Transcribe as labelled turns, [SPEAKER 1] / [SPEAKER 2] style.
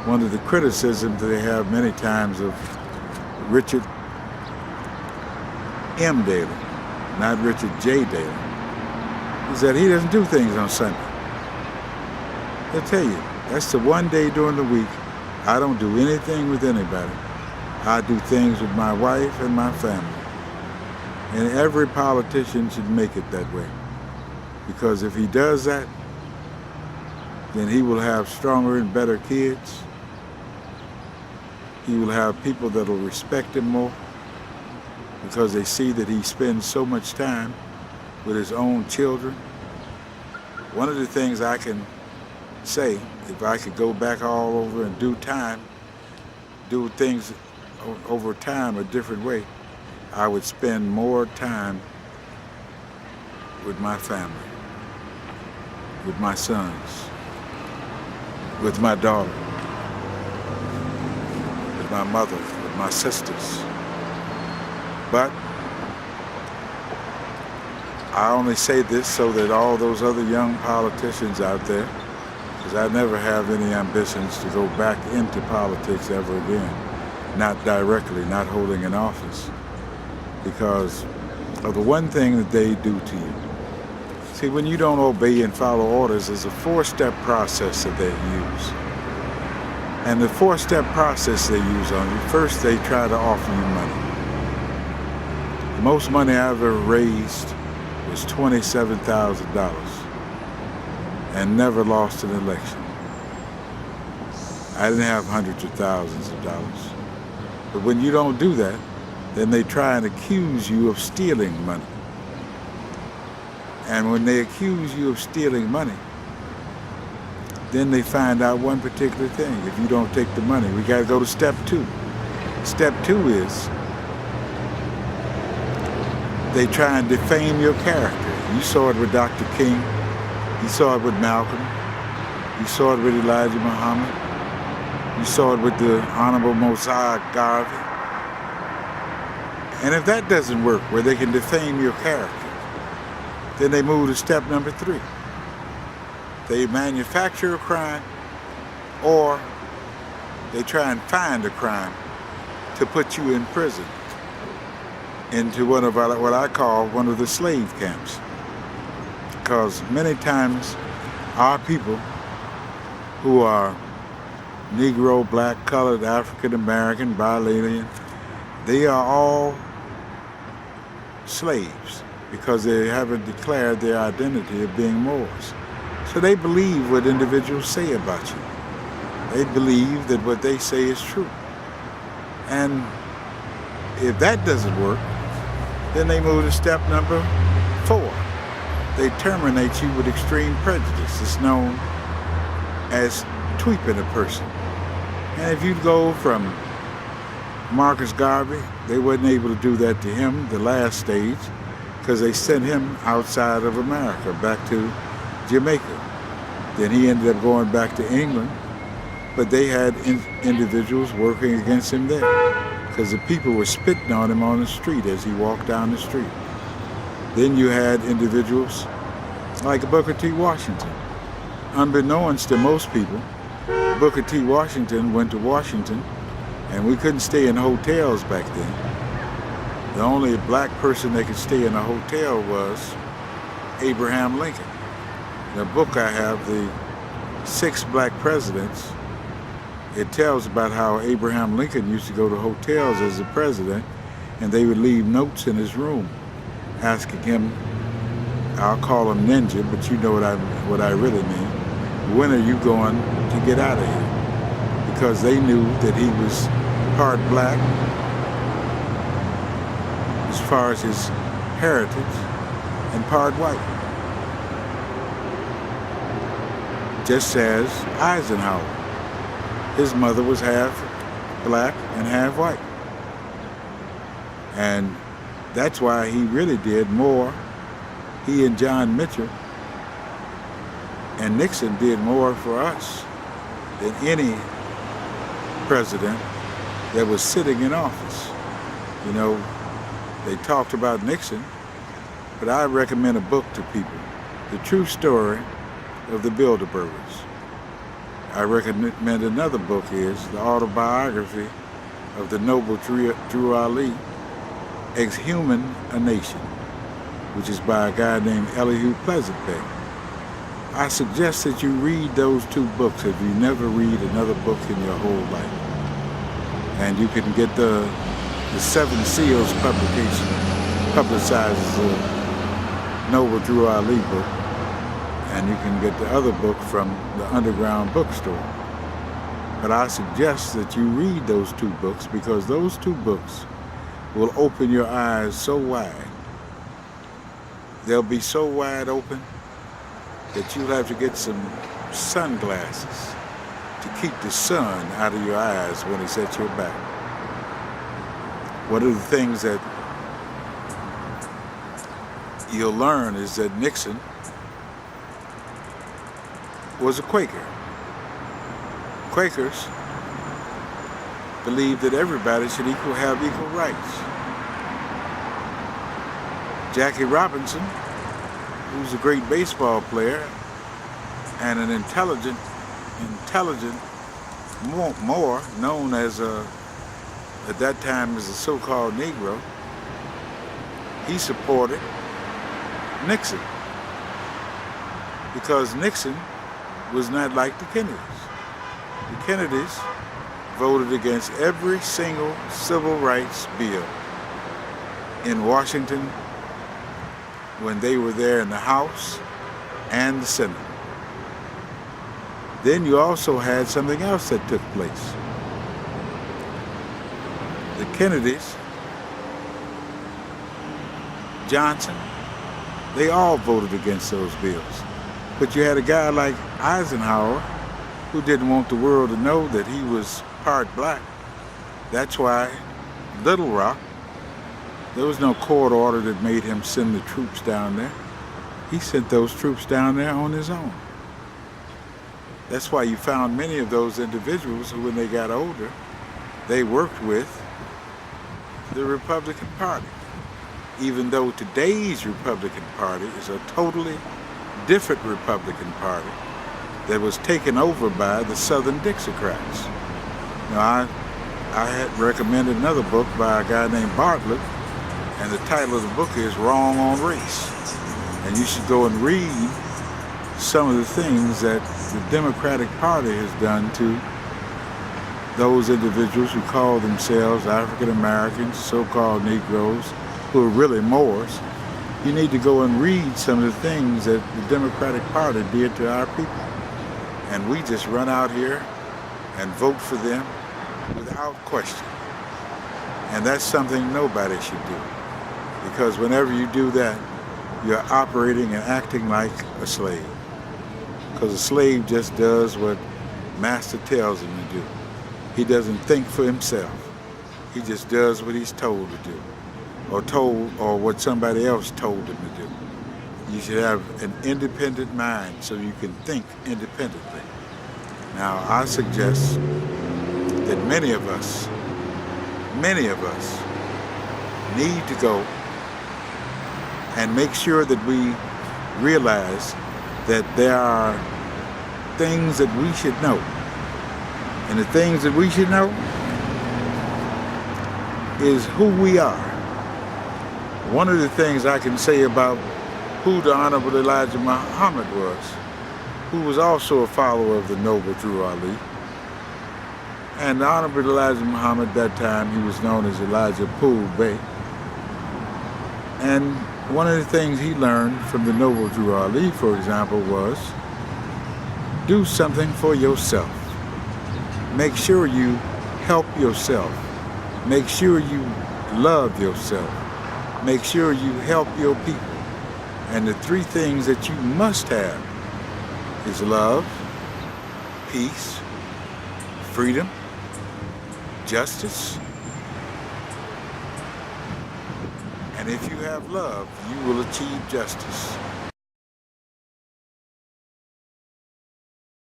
[SPEAKER 1] one of the criticisms they have many times of Richard M. Daley, not Richard J. Daley, is that he doesn't do things on Sunday. They'll tell you, that's the one day during the week I don't do anything with anybody. I do things with my wife and my family. And every politician should make it that way. Because if he does that, then he will have stronger and better kids. He will have people that will respect him more because they see that he spends so much time with his own children. One of the things I can say, if I could go back all over and do things over time a different way, I would spend more time with my family, with my sons, with my daughter, with my mother, with my sisters. But I only say this so that all those other young politicians out there, because I never have any ambitions to go back into politics ever again, not directly, not holding an office, because of the one thing that they do to you. See, when you don't obey and follow orders, there's a four-step process that they use. And the four-step process they use on you, first they try to offer you money. The most money I've ever raised was $27,000 and never lost an election. I didn't have hundreds of thousands of dollars. But when you don't do that, then they try and accuse you of stealing money. And when they accuse you of stealing money, then they find out one particular thing. If you don't take the money, we got to go to step two. Step two is they try and defame your character. You saw it with Dr. King. You saw it with Malcolm. You saw it with Elijah Muhammad. You saw it with the Honorable Mosiah Garvey. And if that doesn't work, where they can defame your character, then they move to step number three. They manufacture a crime, or they try and find a crime to put you in prison, into one of what I call one of the slave camps. Because many times our people who are Negro, black, colored, African American, Balinese, they are all slaves because they haven't declared their identity of being Moors. So they believe what individuals say about you. They believe that what they say is true. And if that doesn't work, then they move to step number four. They terminate you with extreme prejudice. It's known as tweeping a person. And if you go from Marcus Garvey, they wasn't able to do that to him, the last stage, because they sent him outside of America, back to Jamaica. Then he ended up going back to England, but they had individuals working against him there, because the people were spitting on him on the street as he walked down the street. Then you had individuals like Booker T. Washington. Unbeknownst to most people, Booker T. Washington went to Washington, and we couldn't stay in hotels back then. The only black person that could stay in a hotel was Abraham Lincoln. In the book I have, The 6 Black Presidents, it tells about how Abraham Lincoln used to go to hotels as a president, and they would leave notes in his room asking him, I'll call him Ninja, but you know what I really mean, when are you going to get out of here? Because they knew that he was part black as far as his heritage and part white. Just as Eisenhower. His mother was half black and half white. And that's why he really did more. He and John Mitchell and Nixon did more for us than any president that was sitting in office. You know, they talked about Nixon, but I recommend a book to people, The True Story of the Bilderbergers. I recommend another book is the autobiography of the noble Drew Ali, Exhuman a Nation, which is by a guy named Elihu Pleasantbay. I suggest that you read those two books if you never read another book in your whole life. And you can get the Seven Seals publication, publicizes the noble Drew Ali book, and you can get the other book from the underground bookstore. But I suggest that you read those two books because those two books will open your eyes so wide. They'll be so wide open that you'll have to get some sunglasses to keep the sun out of your eyes when it's at your back. One of the things that you'll learn is that Nixon was a Quaker. Quakers believed that everybody should have equal rights. Jackie Robinson, who's a great baseball player and an intelligent Moor, known as at that time as a so-called Negro, he supported Nixon because Nixon was not like the Kennedys. The Kennedys voted against every single civil rights bill in Washington when they were there in the House and the Senate. Then you also had something else that took place. The Kennedys, Johnson, they all voted against those bills. But you had a guy like Eisenhower who didn't want the world to know that he was part black. That's why Little Rock, there was no court order that made him send the troops down there. He sent those troops down there on his own. That's why you found many of those individuals who, when they got older, they worked with the Republican Party. Even though today's Republican Party is a totally different Republican Party that was taken over by the Southern Dixiecrats. Now, I had recommended another book by a guy named Bartlett, and the title of the book is Wrong on Race. And you should go and read some of the things that the Democratic Party has done to those individuals who call themselves African Americans, so-called Negroes, who are really Moors. You need to go and read some of the things that the Democratic Party did to our people. And we just run out here and vote for them without question. And that's something nobody should do. Because whenever you do that, you're operating and acting like a slave. Because a slave just does what master tells him to do. He doesn't think for himself. He just does what he's told to do, or what somebody else told him to do. You should have an independent mind so you can think independently. Now, I suggest that many of us need to go and make sure that we realize that there are things that we should know. And the things that we should know is who we are. One of the things I can say about who the Honorable Elijah Muhammad was, who was also a follower of the noble Drew Ali. And the Honorable Elijah Muhammad, at that time, he was known as Elijah Poole Bey. And one of the things he learned from the noble Drew Ali, for example, was do something for yourself. Make sure you help yourself. Make sure you love yourself. Make sure you help your people. And the three things that you must have is love, peace, freedom, justice. And if you have love, you will achieve justice.